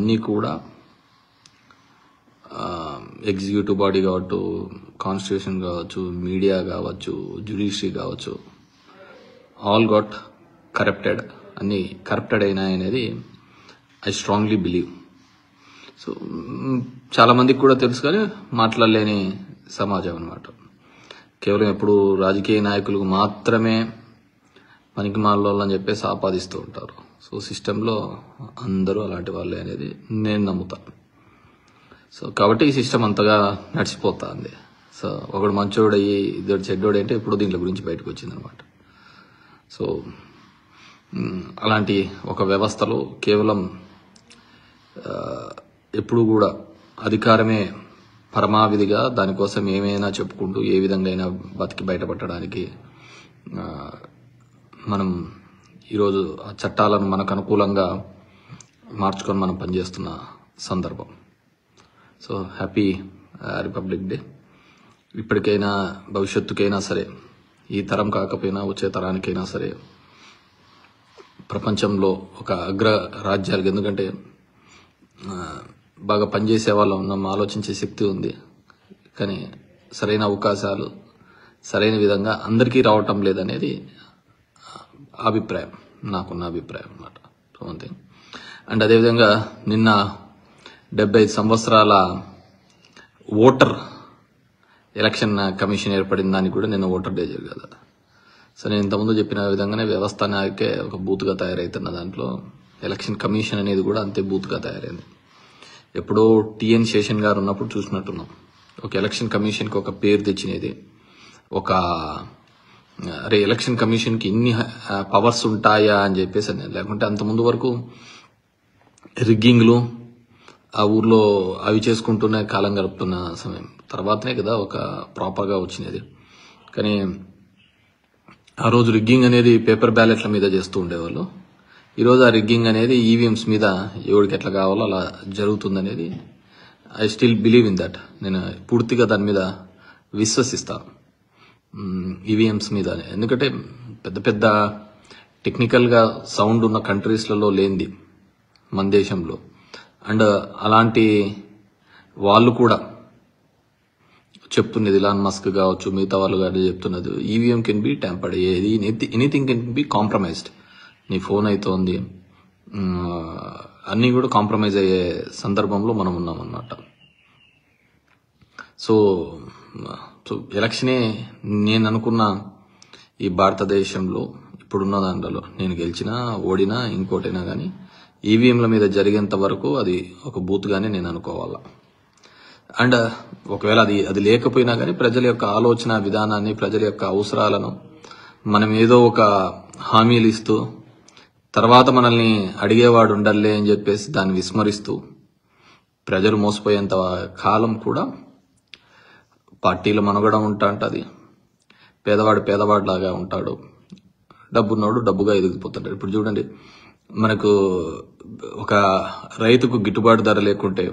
ఇవన్నీ కూడా executive body కావచ్చు, కాన్స్టిట్యూషన్ కావచ్చు, మీడియా కావచ్చు, జ్యుడిషియరీ కావచ్చు, ఆల్ గాట్ కరప్టెడ్. అన్ని కరప్టెడ్ అయినాయి అనేది ఐ స్ట్రాంగ్లీ బిలీవ్. సో చాలా మందికి కూడా తెలుసు, కానీ మాట్లాడలేని సమాజం అన్నమాట. కేవలం ఎప్పుడు రాజకీయ నాయకులకు మాత్రమే పనికి మాలోళ్ళు అని చెప్పేసి ఆపాదిస్తూ ఉంటారు. సో సిస్టంలో అందరూ అలాంటి వాళ్ళే అనేది నేను నమ్ముతాను. సో కాబట్టి ఈ సిస్టమ్ అంతగా నడిచిపోతుంది. సో ఒకడు మంచోడు అయ్యి ఇద్దరు చెడ్డోడు అంటే ఎప్పుడు దీంట్లో గురించి బయటకు వచ్చిందనమాట. సో అలాంటి ఒక వ్యవస్థలో కేవలం ఎప్పుడు కూడా అధికారమే పరమావిధిగా దానికోసం ఏమైనా చెప్పుకుంటూ ఏ విధంగా అయినా బతికి బయటపడడానికి మనం ఈరోజు ఆ చట్టాలను మనకు అనుకూలంగా మార్చుకొని మనం పనిచేస్తున్న సందర్భం. So happy republic day. ఇప్పటికైనా భవిష్యత్తుకైనా సరే, ఈ తరం కాకపోయినా వచ్చే తరానికైనా సరే ప్రపంచంలో ఒక అగ్ర రాజ్యాలకు, ఎందుకంటే బాగా పనిచేసే వాళ్ళ ఉన్నాం, ఆలోచించే శక్తి ఉంది, కానీ సరైన అవకాశాలు సరైన విధంగా అందరికీ రావటం లేదనేది అభిప్రాయం, నాకున్న అభిప్రాయం అన్నమాట. So one thing. అండ్ అదేవిధంగా నిన్న 75 సంవత్సరాల ఓటర్ ఎలక్షన్ కమిషన్ ఏర్పడిన దానికి కూడా నిన్న ఓటర్ డే కదా. సో నేను ఇంతకుముందు చెప్పిన విధంగానే వ్యవస్థ నాకే ఒక బూత్గా తయారైతున్న దాంట్లో ఎలక్షన్ కమిషన్ అనేది కూడా అంతే బూత్గా తయారైంది. ఎప్పుడో టిఎన్ శేషన్ గారు ఉన్నప్పుడు చూసినట్టున్నాం. ఒక ఎలక్షన్ కమిషన్కి ఒక పేరు తెచ్చినది, ఒక అరే ఎలక్షన్ కమిషన్కి ఇన్ని పవర్స్ ఉంటాయా అని చెప్పేసి, లేకుంటే అంతకుముందు వరకు రిగ్గింగ్లు ఆ ఊర్లో అవి చేసుకుంటూనే కాలం గడుపుతున్న సమయం తర్వాతనే కదా ఒక ప్రాపర్గా వచ్చినది. కానీ ఆ రోజు రిగ్గింగ్ అనేది పేపర్ బ్యాలెట్ల మీద చేస్తూ ఉండేవాళ్ళు. ఈరోజు ఆ రిగ్గింగ్ అనేది ఈవీఎంస్ మీద ఎవరికి ఎట్లా కావాలో అలా జరుగుతుందనేది I still believe in that. నేను పూర్తిగా దాని మీద విశ్వసిస్తాను, ఈవీఎంస్ మీద. ఎందుకంటే పెద్ద పెద్ద టెక్నికల్గా సౌండ్ ఉన్న కంట్రీస్లలో లేనిది మన దేశంలో. అండ్ అలాంటి వాళ్ళు కూడా చెప్తున్నది, ఇలాన్ మస్క్ కావచ్చు, మిగతా వాళ్ళు కానీ చెప్తున్నది, ఈవీఎం కెన్ బి ట్యాంపర్డ్, ఏది ఎనీథింగ్ కెన్ బి కాంప్రమైజ్డ్. నీ ఫోన్ అవుతోంది, అన్నీ కూడా కాంప్రమైజ్ అయ్యే సందర్భంలో మనం ఉన్నామన్నమాట. సో ఎలక్షనే నేను అనుకున్న ఈ భారతదేశంలో ఇప్పుడున్న దాంట్లో నేను గెలిచినా ఓడినా ఇంకోటైనా కానీ ఈవీఎంల మీద జరిగేంత వరకు అది ఒక బూత్గానే నేను అనుకోవాలా. అండ్ ఒకవేళ అది లేకపోయినా కానీ ప్రజల యొక్క ఆలోచన విధానాన్ని, ప్రజల యొక్క అవసరాలను మనం ఏదో ఒక హామీలు ఇస్తూ తర్వాత మనల్ని అడిగేవాడు ఉండలే అని చెప్పేసి దాన్ని విస్మరిస్తూ ప్రజలు మోసపోయేంత కాలం కూడా పార్టీల మనుగడ ఉంటుంది. పేదవాడు పేదవాడిలాగా ఉంటాడు, డబ్బున్నోడు డబ్బుగా ఎదిగిపోతాడు. ఇప్పుడు చూడండి, మనకు ఒక రైతుకు గిట్టుబాటు ధర లేకుంటే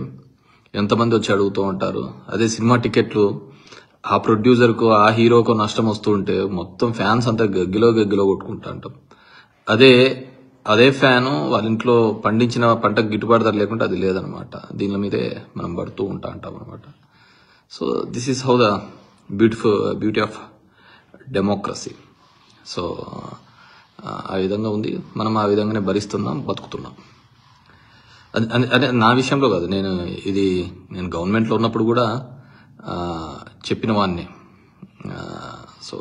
ఎంతమంది వచ్చి అడుగుతూ ఉంటారు. అదే సినిమా టికెట్లు ఆ ప్రొడ్యూసర్కు, ఆ హీరోకు నష్టం వస్తూ ఉంటే మొత్తం ఫ్యాన్స్ అంతా గగ్గిలో కొట్టుకుంటా ఉంటాం. అదే ఫ్యాను వాళ్ళ ఇంట్లో పండించిన పంటకు గిట్టుబాటు ధర లేకుంటే అది లేదనమాట. దీని మీదే మనం పడుతూ ఉంటాం అనమాట. So this is how the beauty of democracy. So ఆ విధంగా ఉంది, మనం ఆ విధంగానే భరిస్తున్నాం, బతుకుతున్నాం. అదే నా విషయంలో కాదు, నేను గవర్నమెంట్లో ఉన్నప్పుడు కూడా చెప్పిన వాడిని. సో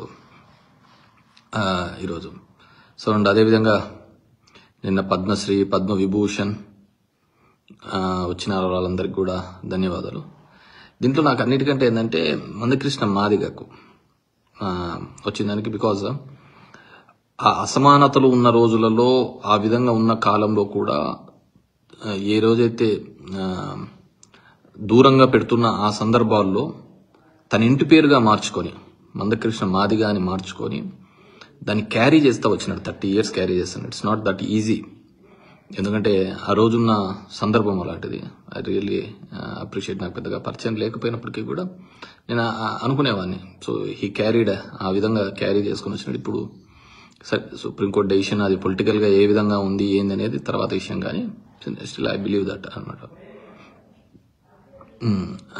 ఈరోజు సో అండ్ అదేవిధంగా నిన్న పద్మశ్రీ, పద్మవిభూషణ్ వచ్చిన వాళ్ళందరికీ కూడా ధన్యవాదాలు. దీంట్లో నాకు అన్నిటికంటే ఏంటంటే మందకృష్ణ మాదిగకు వచ్చిందానికి, బికాజ్ ఆ అసమానతలు ఉన్న రోజులలో, ఆ విధంగా ఉన్న కాలంలో కూడా ఏ రోజైతే దూరంగా పెడుతున్న ఆ సందర్భాల్లో తన ఇంటి పేరుగా మార్చుకొని, మందకృష్ణ మాదిగా అని మార్చుకొని దాన్ని క్యారీ చేస్తూ వచ్చినాడు. 30 years క్యారీ చేస్తున్నాడు. ఇట్స్ నాట్ దట్ ఈజీ, ఎందుకంటే ఆ రోజున్న సందర్భం అలాంటిది. I really appreciate. నాకు పెద్దగా పరిచయం లేకపోయినప్పటికీ కూడా నేను అనుకునేవాడిని. సో హీ క్యారీడ్, ఆ విధంగా క్యారీ చేసుకుని వచ్చినాడు. ఇప్పుడు సుప్రీంకోర్టు డెసిషన్ అది పొలిటికల్గా ఏ విధంగా ఉంది ఏంది అనేది తర్వాత విషయం, కానీ స్టిల్ ఐ బిలీవ్ దట్ అనమాట.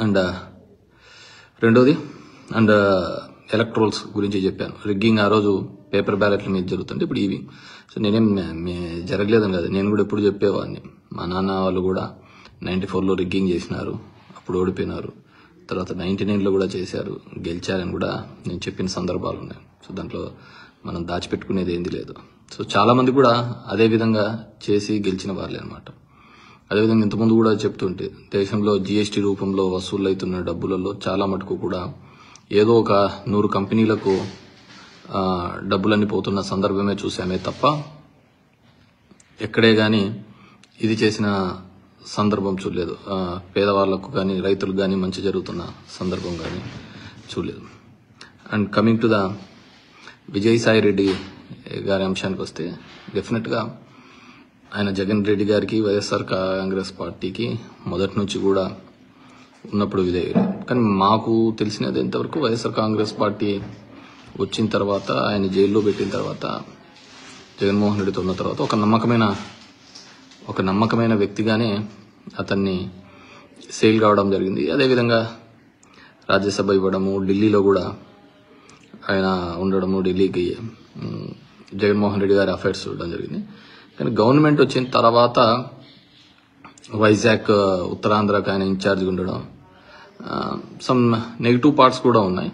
అండ్ రెండోది అండ్ ఎలక్ట్రోల్స్ గురించి చెప్పాను. రిగ్గింగ్ ఆ రోజు పేపర్ బ్యాలెట్ల మీద జరుగుతుంటే ఇప్పుడు ఇవి. సో నేనేం జరగలేదని కదా, నేను కూడా ఎప్పుడు చెప్పేవాడిని. మా నాన్న వాళ్ళు కూడా 94లో రిగ్గింగ్ చేసినారు, అప్పుడు ఓడిపోయినారు. తర్వాత 99లో కూడా చేశారు, గెలిచారని కూడా నేను చెప్పిన సందర్భాలు ఉన్నాయి. సో దాంట్లో మనం దాచిపెట్టుకునేది ఏంది లేదు. సో చాలా మంది కూడా అదే విధంగా చేసి గెలిచిన వాళ్ళే అనమాట. అదేవిధంగా ఇంతకుముందు కూడా చెప్తుంటే దేశంలో జీఎస్టీ రూపంలో వసూలు అవుతున్న డబ్బులలో చాలా మటుకు కూడా ఏదో ఒక 100 కంపెనీలకు డబ్బులన్నీ పోతున్న సందర్భమే చూసామే తప్ప ఎక్కడే గాని ఇది చేసిన సందర్భం చూడలేదు. పేదవాళ్లకు కానీ రైతులకు కానీ మంచి జరుగుతున్న సందర్భం కానీ చూడలేదు. And coming to the Vijayasai Reddy గారి అంశానికి వస్తే డెఫినెట్గా ఆయన జగన్ రెడ్డి గారికి వైఎస్ఆర్ కాంగ్రెస్ పార్టీకి మొదటి నుంచి కూడా ఉన్నప్పుడు విధేయుడు. కానీ మాకు తెలిసినది ఎంతవరకు వైఎస్ఆర్ కాంగ్రెస్ పార్టీ వచ్చిన తర్వాత, ఆయన జైల్లో పెట్టిన తర్వాత, జగన్మోహన్ రెడ్డితో ఉన్న తర్వాత ఒక నమ్మకమైన వ్యక్తిగానే అతన్ని సేల్ కావడం జరిగింది. అదేవిధంగా రాజ్యసభ ఇవ్వడము, ఢిల్లీలో కూడా ఆయన ఉండడము, ఢిల్లీకి జగన్మోహన్ రెడ్డి గారి అఫైర్స్ చూడడం జరిగింది. కానీ గవర్నమెంట్ వచ్చిన తర్వాత వైజాగ్ ఉత్తరాంధ్రకు ఆయన ఇన్ఛార్జ్గా ఉండడం, సమ్ నెగిటివ్ పార్ట్స్ కూడా ఉన్నాయి.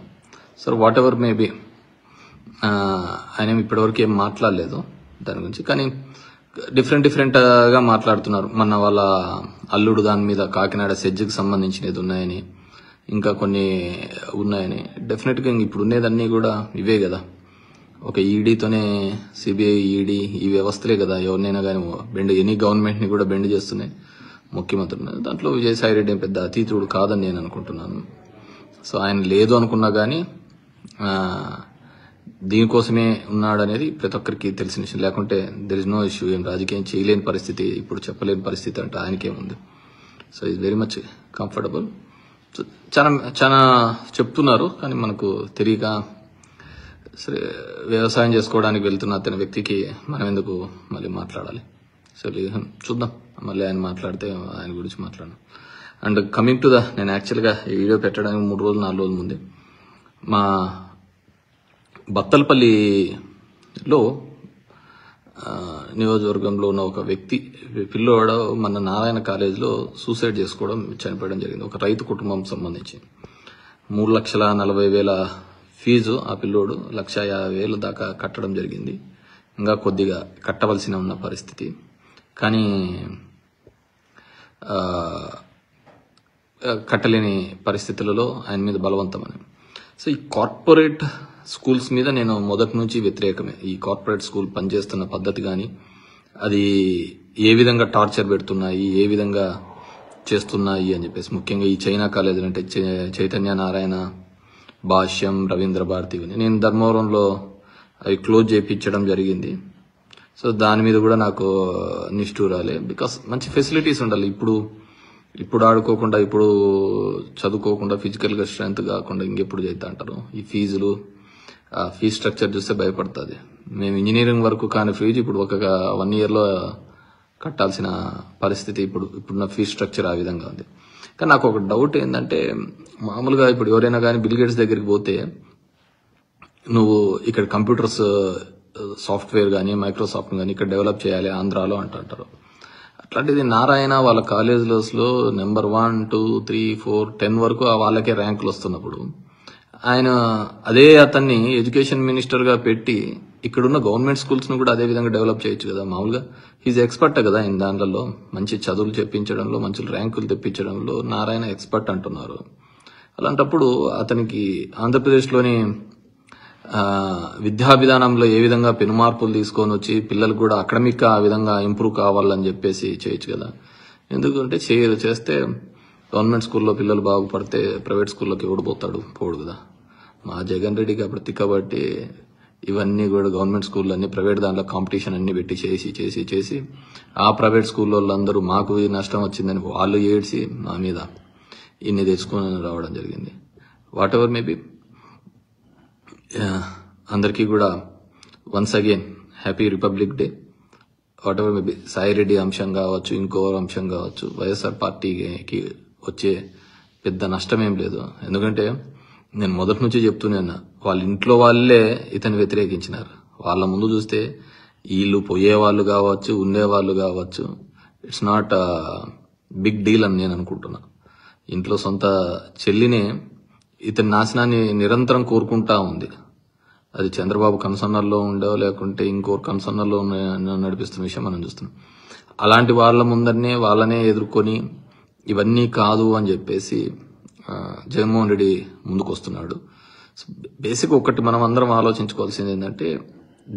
సో వాట్ ఎవర్ మేబీ ఆయన ఇప్పటివరకు ఏం మాట్లాడలేదు దాని గురించి. కానీ డిఫరెంట్గా మాట్లాడుతున్నారు. మన వాళ్ళ అల్లుడు దాని మీద కాకినాడ సెజ్కి సంబంధించినది ఉన్నాయని, ఇంకా కొన్ని ఉన్నాయని. డెఫినెట్గా ఇప్పుడు ఉండేదన్నీ కూడా ఇవే కదా. ఒక ఈడీతోనే సిబిఐ, ఈడీ ఈ వ్యవస్థలే కదా ఎవరినైనా కానీ ఎనీ గవర్నమెంట్ని కూడా బెండ్ చేస్తున్నాయి ముఖ్యమంత్రులు. దాంట్లో విజయసాయి రెడ్డి పెద్ద అతీతుడు కాదని నేను అనుకుంటున్నాను. సో ఆయన లేదు అనుకున్నా కానీ దీనికోసమే ఉన్నాడనేది ప్రతి ఒక్కరికి తెలిసిన విషయం. లేకుంటే దెర్ ఇస్ నో ఇష్యూ. ఏం రాజకీయం చేయలేని పరిస్థితి, ఇప్పుడు చెప్పలేని పరిస్థితి అంటే ఆయనకేముంది. So is very much comfortable. So చాలా చెప్తున్నారు కానీ మనకు తెలియక, సరే వ్యవసాయం చేసుకోవడానికి వెళ్తున్న అతని వ్యక్తికి మనం ఎందుకు మళ్ళీ మాట్లాడాలి. సో చూద్దాం, మళ్ళీ ఆయన మాట్లాడితే ఆయన గురించి మాట్లాడను. అండ్ కమింగ్ టు నేను యాక్చువల్గా ఈ వీడియో పెట్టడానికి 3 రోజులు 4 రోజుల ముందే మా బత్తలపల్లిలో నియోజకవర్గంలో ఉన్న ఒక వ్యక్తి పిల్లోడు మన నారాయణ కాలేజీలో సూసైడ్ చేసుకోవడం, చనిపోవడం జరిగింది. ఒక రైతు కుటుంబం సంబంధించి 3,40,000 ఫీజు ఆ పిల్లోడు 1,50,000 దాకా కట్టడం జరిగింది. ఇంకా కొద్దిగా కట్టవలసిన ఉన్న పరిస్థితి. కానీ కట్టలేని పరిస్థితులలో ఆయన మీద బలవంతమని. సో ఈ కార్పొరేట్ స్కూల్స్ మీద నేను మొదటి నుంచి వ్యతిరేకమే. ఈ కార్పొరేట్ స్కూల్ పనిచేస్తున్న పద్ధతి కానీ, అది ఏ విధంగా టార్చర్ పెడుతున్నాయి, ఏ విధంగా చేస్తున్నాయి అని చెప్పేసి, ముఖ్యంగా ఈ చైనా కాలేజీలు అంటే చైతన్య నారాయణ, భాష్యం, రవీంద్ర భారతి, నేను ధర్మవరంలో అవి క్లోజ్ చేయించడం జరిగింది. సో దాని మీద కూడా నాకు నిష్ఠూరాలే. బికాస్ మంచి ఫెసిలిటీస్ ఉండాలి. ఇప్పుడు ఆడుకోకుండా, ఇప్పుడు చదువుకోకుండా, ఫిజికల్గా స్ట్రెంత్ కాకుండా ఇంకెప్పుడు చేద్దా అంటారు. ఈ ఫీజు స్ట్రక్చర్ చూస్తే భయపడుతుంది. మేము ఇంజనీరింగ్ వరకు కాని ఫీజు ఇప్పుడు ఒక 1 yearలో కట్టాల్సిన పరిస్థితి ఇప్పుడున్న ఫీజు స్ట్రక్చర్ ఆ విధంగా ఉంది. కానీ నాకు ఒక డౌట్ ఏంటంటే, మామూలుగా ఇప్పుడు ఎవరైనా కానీ బిల్ గేట్స్ దగ్గరికి పోతే, నువ్వు ఇక్కడ కంప్యూటర్స్ సాఫ్ట్వేర్ కానీ మైక్రోసాఫ్ట్ కానీ ఇక్కడ డెవలప్ చేయాలి ఆంధ్రాలో అంటారు. అట్లాంటిది నారాయణ వాళ్ళ కాలేజెస్లో నెంబర్ 1, 2, 3, 4, 10 వరకు వాళ్ళకే ర్యాంకులు వస్తున్నప్పుడు, ఆయన అతన్ని ఎడ్యుకేషన్ మినిస్టర్ గా పెట్టి ఇక్కడున్న గవర్నమెంట్ స్కూల్స్ ను కూడా అదే విధంగా డెవలప్ చేయొచ్చు కదా. మామూలుగా హీజ్ ఎక్స్పర్ట్ కదా ఇన్ దాంట్లో, మంచి చదువులు చెప్పించడంలో, మంచి ర్యాంకులు తెప్పించడంలో నారాయణ ఎక్స్పర్ట్ అంటున్నారు. అలాంటప్పుడు అతనికి ఆంధ్రప్రదేశ్లోని విద్యా విధానంలో ఏ విధంగా పెను మార్పులు తీసుకొని వచ్చి పిల్లలకు కూడా అకాడమిక్ ఆ విధంగా ఇంప్రూవ్ కావాలని చెప్పేసి చేయొచ్చు కదా. ఎందుకంటే చేస్తే గవర్నమెంట్ స్కూల్లో పిల్లలు బాగుపడితే ప్రైవేట్ స్కూల్లోకి పోడు కదా. మా జగన్ రెడ్డికి అప్పుడు తిక్కబట్టి ఇవన్నీ కూడా గవర్నమెంట్ స్కూల్లో అన్ని ప్రైవేట్ దాంట్లో కాంపిటీషన్ అన్ని పెట్టి చేసి ఆ ప్రైవేట్ స్కూల్లో వాళ్ళందరూ మాకు నష్టం వచ్చిందని వాళ్ళు ఏడ్చి మా మీద ఇన్ని తెచ్చుకొని రావడం జరిగింది. వాట్ ఎవర్ మేబీ, అందరికీ కూడా once again happy republic day. Whatever maybe Sai Reddy అంశం కావచ్చు, ఇంకో అంశం కావచ్చు, వైఎస్ఆర్ పార్టీకి వచ్చే పెద్ద నష్టం ఏం లేదు. ఎందుకంటే నేను మొదటి నుంచి చెప్తూనే వాళ్ళ ఇంట్లో వాళ్ళే ఇతను వ్యతిరేకించినారు. వాళ్ళ ముందు చూస్తే వీళ్ళు పోయేవాళ్ళు కావచ్చు, ఉండేవాళ్ళు కావచ్చు, ఇట్స్ నాట్ బిగ్ డీల్ అని నేను అనుకుంటున్నా. ఇంట్లో సొంత చెల్లినే ఇతని నాశనాన్ని నిరంతరం కోరుకుంటా ఉంది. అది చంద్రబాబు కన్సర్నర్లో ఉండో లేకుంటే ఇంకోరు కన్సర్నర్లో నడిపిస్తున్న విషయం మనం చూస్తున్నాం. అలాంటి వాళ్ళ ముందరనే వాళ్ళనే ఎదుర్కొని ఇవన్నీ కాదు అని చెప్పేసి జగన్మోహన్ రెడ్డి ముందుకు వస్తున్నాడు. బేసిక్ ఒకటి మనం అందరం ఆలోచించుకోవాల్సింది ఏంటంటే,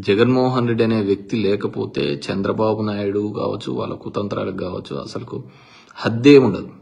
జగన్మోహన్ రెడ్డి అనే వ్యక్తి లేకపోతే చంద్రబాబు నాయుడు కావచ్చు, వాళ్ళ కుతంత్రాలకు కావచ్చు, అసలు హద్దే ఉండదు.